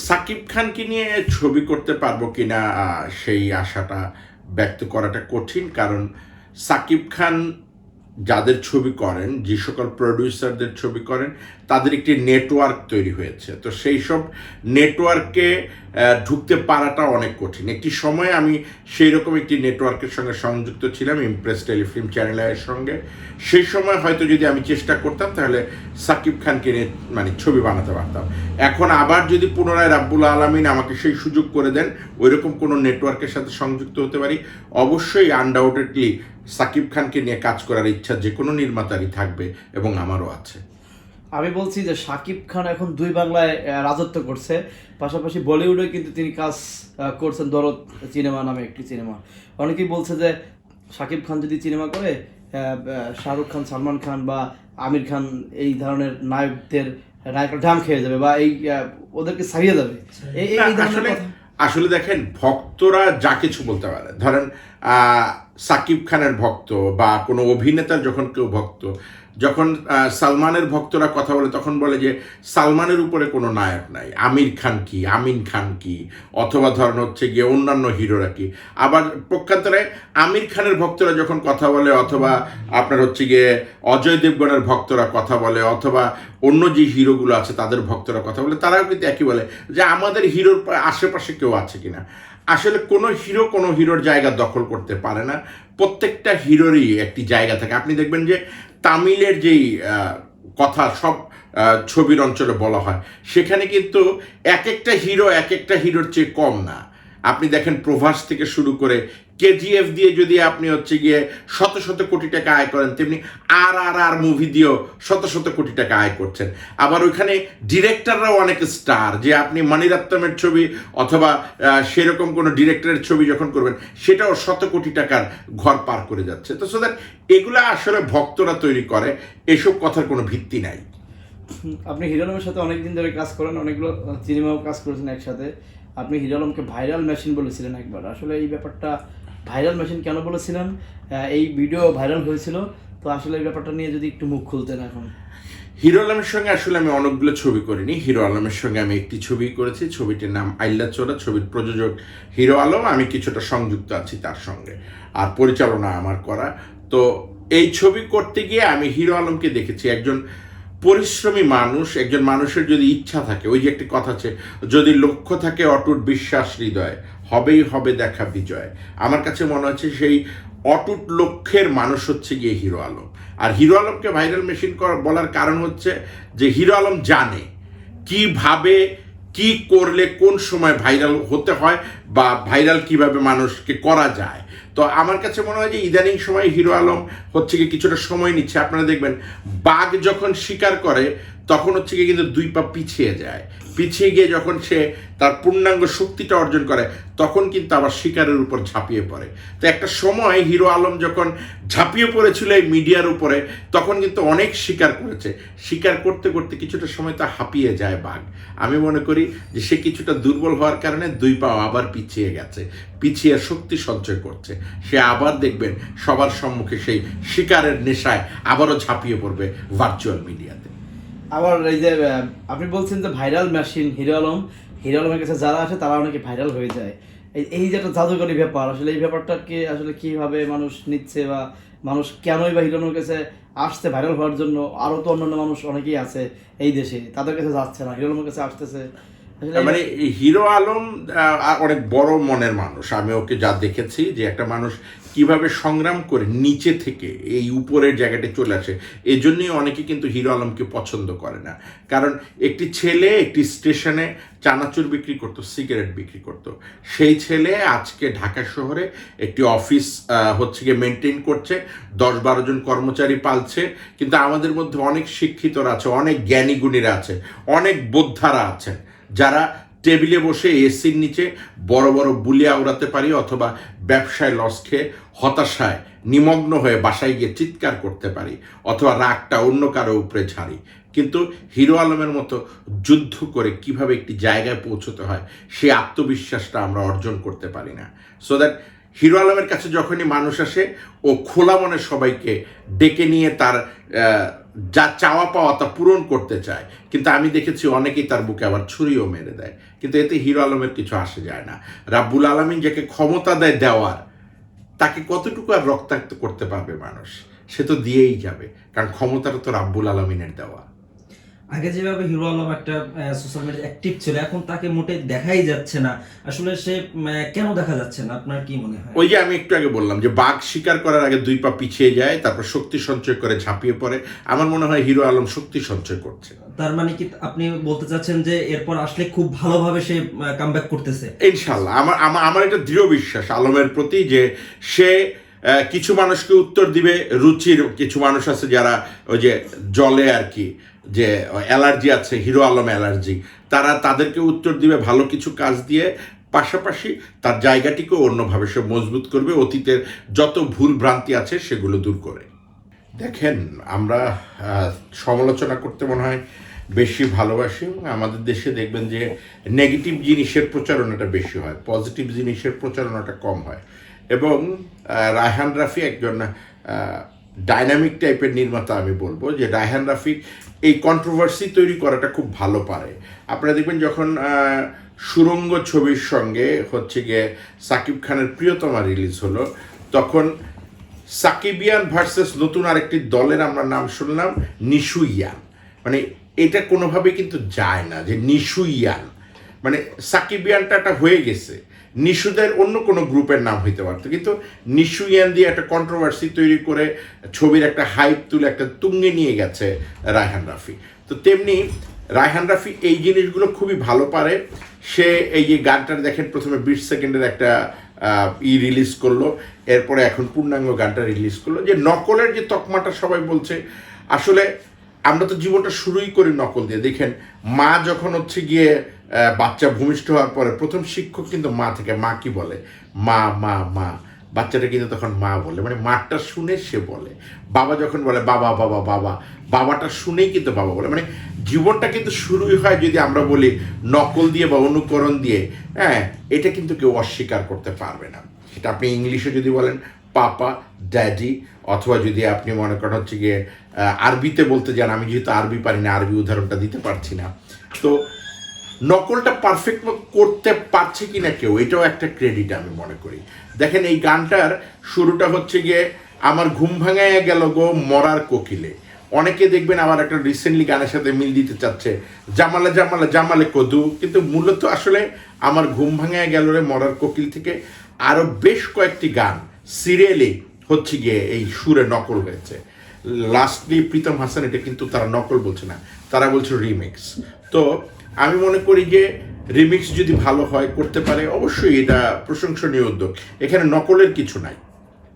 সাকিব খানকে নিয়ে ছবি করতে পারবো কিনা সেই আশাটা ব্যক্ত করাটা কঠিন, কারণ সাকিব খান যাদের ছবি করেন, যে সকল প্রডিউসারদের ছবি করেন, তাদের একটি নেটওয়ার্ক তৈরি হয়েছে। তো সেই সব নেটওয়ার্কে ঢুকতে পারাটা অনেক কঠিন। একটি সময় আমি সেই রকম একটি নেটওয়ার্কের সঙ্গে সংযুক্ত ছিলাম, ইমপ্রেস টেলিফিল্ম চ্যানেলের সঙ্গে। সেই সময় হয়তো যদি আমি চেষ্টা করতাম তাহলে সাকিব খানকে নিয়ে ছবি বানাতে পারতাম। এখন আবার যদি পুনরায় রাব্বুল আলামিন আমাকে সেই সুযোগ করে দেন, ওইরকম কোনো নেটওয়ার্কের সাথে সংযুক্ত হতে পারি, অবশ্যই আনডাউটেডলি সাকিব খানকে নিয়ে কাজ করার ইচ্ছা যে কোনো নির্মাতারই থাকবে এবং আমারও আছে। আমি বলছি যে শাকিব খান এখন দুই বাংলায় রাজত্ব করছে, পাশাপাশি বলিউডে কিন্তু তিনি কাজ করছেন। দরদ সিনেমা নামে একটি সিনেমা, অনেকেই বলছে যে শাকিব খান যদি সিনেমা করে শাহরুখ খান, সালমান খান বা আমির খান এই ধরনের নায়কদের নায়করা ঢাম খেয়ে যাবে বা এই ওদেরকে ছাড়িয়ে যাবে। এই ধরনের আসলে দেখেন, ভক্তরা যা কিছু বলতে পারে। ধরেন সাকিব খানের ভক্ত বা কোনো অভিনেতার যখন কেউ ভক্ত, যখন সালমানের ভক্তরা কথা বলে তখন বলে যে সালমানের উপরে কোনো নায়ক নাই, আমির খান কি, আমিন খান কি, অথবা ধরেন হচ্ছে গিয়ে অন্যান্য হিরোরা কি। আবার পক্ষান্তরে আমির খানের ভক্তরা যখন কথা বলে, অথবা আপনার হচ্ছে গিয়ে অজয় দেবগনের ভক্তরা কথা বলে, অথবা অন্য যে হিরোগুলো আছে তাদের ভক্তরা কথা বলে, তারাও কিন্তু একই বলে যে আমাদের হিরোর আশেপাশে কেউ আছে কিনা। আসলে কোনো হিরোর জায়গা দখল করতে পারে না। প্রত্যেকটা হিরোরই একটি জায়গা থাকে। আপনি দেখবেন যে তামিলের যেই কথা সব ছবির অঞ্চলে বলা হয়, সেখানে কিন্তু এক একটা হিরোর চেয়ে কম না। আপনি দেখেন প্রভাস থেকে শুরু করে কেজিএফ দিয়ে যদি আপনি হচ্ছে গিয়ে শত শত কোটি টাকা আয় করেন, তেমনি আর মুভি দিয়েও শত শত কোটি টাকা আয় করছেন। আবার ওইখানে ডিরেক্টররাও অনেক স্টার, যে আপনি মণিরত্নমের ছবি অথবা সেরকম কোনো ডিরেক্টরের ছবি যখন করবেন, সেটাও শত কোটি টাকার ঘর পার করে যাচ্ছে। তো সো দ্যাট এগুলা আসলে ভক্তরা তৈরি করে, এসব কথার কোনো ভিত্তি নাই। আপনি হিরো আলমের সাথে অনেকদিন ধরে কাজ করেন, অনেকগুলো সিনেমাও কাজ করেছেন একসাথে। আপনি হিরো আলমকে ভাইরাল মেশিন বলেছিলেন একবার। আসলে এই ব্যাপারটা ভাইরাল মেশিন কেন বলেছিলেন? এই ভিডিও ভাইরাল হয়েছিল, তো আসলে এই ব্যাপারটা নিয়ে যদি একটু মুখ খুলতেন এখন। হিরো আলমের সঙ্গে আসলে আমি অনেকগুলো ছবি করিনি। হিরো আলমের সঙ্গে আমি একটি ছবি করেছি, ছবিটির নাম আইল্লা চোরা। ছবির প্রযোজক হিরো আলম, আমি কিছুটা সংযুক্ত আছি তার সঙ্গে, আর পরিচালনা আমার করা। তো এই ছবি করতে গিয়ে আমি হিরো আলমকে দেখেছি একজন পরিশ্রমী মানুষ। একজন মানুষের যদি ইচ্ছা থাকে, ওই যে একটি কথা আছে, যদি লক্ষ্য থাকে অটুট বিশ্বাস হৃদয়, হবেই হবে দেখা বিজয়। আমার কাছে মনে হচ্ছে সেই অটুট লক্ষ্যের মানুষ হচ্ছে গিয়ে হিরো আলম। আর হিরো আলমকে ভাইরাল মেশিন বলার কারণ হচ্ছে যে হিরো আলম জানে কিভাবে কি করলে কোন সময় ভাইরাল হতে হয়, বা ভাইরাল কিভাবে মানুষকে করা যায়। তো আমার কাছে মনে হয় যে ইদানিং সময় হিরো আলম হচ্ছে কি কিছুটা সময় নিচ্ছে। আপনারা দেখবেন বাঘ যখন শিকার করে তখন হচ্ছে কি কিন্তু দুই পা পিছিয়ে যায়, পিছিয়ে গিয়ে যখন সে তার পূর্ণাঙ্গ শক্তিটা অর্জন করে তখন কিন্তু আবার শিকারের উপর ঝাঁপিয়ে পড়ে। তো একটা সময় হিরো আলম যখন ঝাঁপিয়ে পড়েছিল এই মিডিয়ার উপরে, তখন কিন্তু অনেক শিকার করেছে। শিকার করতে করতে কিছুটা সময় তা হাঁপিয়ে যায় বাঘ। আমি মনে করি যে সে কিছুটা দুর্বল হওয়ার কারণে দুই পা আবার পিছিয়ে গেছে, পিছিয়ে শক্তি সঞ্চয় করছে। সে আবার দেখবেন সবার সম্মুখে সেই শিকারের নেশায় আবারও ঝাঁপিয়ে পড়বে ভার্চুয়াল মিডিয়াতে। আবার এই যে আপনি বলছেন যে ভাইরাল মেশিন হিরো আলমের কাছে যারা আসে তারা অনেকে ভাইরাল হয়ে যায়। এই যে একটা জাদুকরী ব্যাপার, আসলে এই ব্যাপারটাকে আসলে কিভাবে মানুষ নিচ্ছে, বা মানুষ কেনই বা হিরো আলমের কাছে আসছে ভাইরাল হওয়ার জন্য? আরও তো অন্যান্য মানুষ অনেকেই আছে এই দেশে, তাদের কাছে যাচ্ছে না, হিরো আলমের কাছে আসতেছে। হিরো আলম অনেক বড় মনের মানুষ। আমি ওকে যা দেখেছি যে একটা মানুষ কিভাবে সংগ্রাম করে নিচে থেকে এই উপরের জায়গাটা চলে আসে, এজন্যই অনেকে কিন্তু হিরো আলমকে পছন্দ করে না। কারণ একটি ছেলে একটি স্টেশনে চানাচুর বিক্রি করতো, সিগারেট বিক্রি করতো। সেই ছেলে আজকে ঢাকা শহরে একটি অফিস হচ্ছে গিয়ে মেনটেন করছে, 10-12 জন কর্মচারী পালছে। কিন্তু আমাদের মধ্যে অনেক শিক্ষিতরা আছে, অনেক জ্ঞানী গুণীরা আছে, অনেক বোদ্ধারা আছেন, যারা টেবিলে বসে এসির নিচে বড় বড় বুলিয়া উড়াতে পারি, অথবা ব্যবসায় লস খেয়ে হতাশায় নিমগ্ন হয়ে বাসায় গিয়ে চিৎকার করতে পারি, অথবা রাগটা অন্য কারো উপরে ঝাড়ি। কিন্তু হিরো আলমের মতো যুদ্ধ করে কিভাবে একটি জায়গায় পৌঁছতে হয়, সেই আত্মবিশ্বাসটা আমরা অর্জন করতে পারি না। সো দ্যাট হিরো আলমের কাছে যখনই মানুষ আসে, ও খোলা মনে সবাইকে ডেকে নিয়ে তার যা চাওয়া পাওয়া তা পূরণ করতে চায়, কিন্তু আমি দেখেছি অনেকেই তার বুকে আবার ছুরিও মেরে দেয়, কিন্তু এতে হিরো আলমের কিছু আসে যায় না। রাব্বুল আলামিন যাকে ক্ষমতা দেয় দেওয়ার, তাকে কতটুকু আর রক্তাক্ত করতে পারবে মানুষ? সে তো দিয়েই যাবে, কারণ ক্ষমতাটা তো রাব্বুল আলামিনের দেওয়া। আগে যেভাবে হিরো আলম একটা সোশ্যাল মিডিয়া অ্যাক্টিভ ছিল, এখন তাকে মোটে দেখাই যাচ্ছে না। আসলে সে কেন দেখা যাচ্ছে না, আপনার কি মনে হয়? ওই যে আমি একটু আগে বললাম যে বাঘ শিকার করার আগে 2 পা পিছিয়ে যায়, তারপর শক্তি সঞ্চয় করে ঝাঁপিয়ে পড়ে। আমার মনে হয় হিরো আলম শক্তি সঞ্চয় করছে। তার মানে কি আপনি বলতে চাচ্ছেন যে এরপর আসলে খুব ভালোভাবে সে কামব্যাক করতেছে? ইনশাল্লাহ, আমার এটা দৃঢ় বিশ্বাস আলমের প্রতি, যে সে কিছু মানুষকে উত্তর দিবে রুচির, কিছু মানুষ আছে যারা ওই যে জলে আর কি, যে অ্যালার্জি আছে, হিরো আলম অ্যালার্জি, তাদেরকে উত্তর দিবে ভালো কিছু কাজ দিয়ে, পাশাপাশি তার জায়গাটিকেও অন্যভাবে সে মজবুত করবে, অতীতের যত ভুল ভ্রান্তি আছে সেগুলো দূর করে। দেখেন, আমরা সমালোচনা করতে মনে হয় বেশি ভালোবাসি, এবং আমাদের দেশে দেখবেন যে নেগেটিভ জিনিসের প্রচারণাটা বেশি হয়, পজিটিভ জিনিসের প্রচারণাটা কম হয়। এবং রায়হান রাফি একজন ডাইনামিক টাইপের নির্মাতা। আমি বলবো যে রায়হান রাফি এই কন্ট্রোভার্সি তৈরি করাটা খুব ভালো পারে। আপনারা দেখবেন যখন সুড়ঙ্গ ছবির সঙ্গে হচ্ছে গিয়ে সাকিব খানের প্রিয়তমা রিলিজ হলো, তখন সাকিবিয়ান ভার্সেস নতুন আরেকটি দলের আমরা নাম শুনলাম নিশুইয়ান। মানে এটা কোনোভাবে কিন্তু যায় না যে নিশুইয়ান, মানে সাকিবিয়ানটা হয়ে গেছে, নিশুদের অন্য কোনো গ্রুপের নাম হইতে পারতো, কিন্তু নিশুইয়ান দিয়ে একটা কন্ট্রোভার্সি তৈরি করে ছবির একটা হাইপ তুলে একটা তুঙ্গে নিয়ে গেছে রায়হান রাফি। তো তেমনি রায়হান রাফি এই জিনিসগুলো খুবই ভালো পারে। সে এই যে গানটার দেখেন প্রথমে 20 সেকেন্ডের একটা রিলিজ করলো, এরপরে এখন পূর্ণাঙ্গ গানটা রিলিজ করলো। যে নকলের যে তকমাটা সবাই বলছে, আসলে আমরা তো জীবনটা শুরুই করি নকল দিয়ে। দেখেন, মা যখন হচ্ছে গিয়ে বাচ্চা ভূমিষ্ঠ হওয়ার পরে প্রথম শিক্ষক কিন্তু মা থেকে, মা কি বলে, মা মা মা, বাচ্চাটা কিন্তু তখন মা বলে, মানে মাটা শুনে সে বলে। বাবা যখন বলে বাবা বাবা বাবা, বাবাটা শুনেই কিন্তু বাবা বলে। মানে জীবনটা কিন্তু শুরুই হয় যদি আমরা বলি নকল দিয়ে বা অনুকরণ দিয়ে। হ্যাঁ, এটা কিন্তু কেউ অস্বীকার করতে পারবে না। সেটা আপনি ইংলিশে যদি বলেন পাপা, ড্যাডি, অথবা যদি আপনি মনে করেন হচ্ছে গিয়ে আরবিতে বলতে যান, আমি যেহেতু আরবি পারি না, আরবি উদাহরণটা দিতে পারছি না, তো নকলটা পারফেক্ট করতে পারছে কি না কেউ, এটাও একটা ক্রেডিট আমি মনে করি। দেখেন, এই গানটার শুরুটা হচ্ছে গিয়ে আমার ঘুম ভাঙাইয়া গেল গো মরার কোকিলে। অনেকে দেখবেন আবার একটা রিসেন্টলি গানের সাথে মিল দিতে চাচ্ছে জামালে জামালে জামালে কদু, কিন্তু মূলত আসলে আমার ঘুম ভাঙাইয়া গেল রে মরার কোকিল থেকে আরও বেশ কয়েকটি গান সিরিয়ালি হচ্ছে গিয়ে এই সুরে নকল হয়েছে। লাস্টলি প্রীতম হাসান এটা কিন্তু তারা নকল বলছে না, তারা বলছে রিমিক্স। তো আমি মনে করি যে রিমিক্স যদি ভালো হয়, করতে পারে, অবশ্যই এটা প্রশংসনীয় উদ্যোগ, এখানে নকলের কিছু নাই।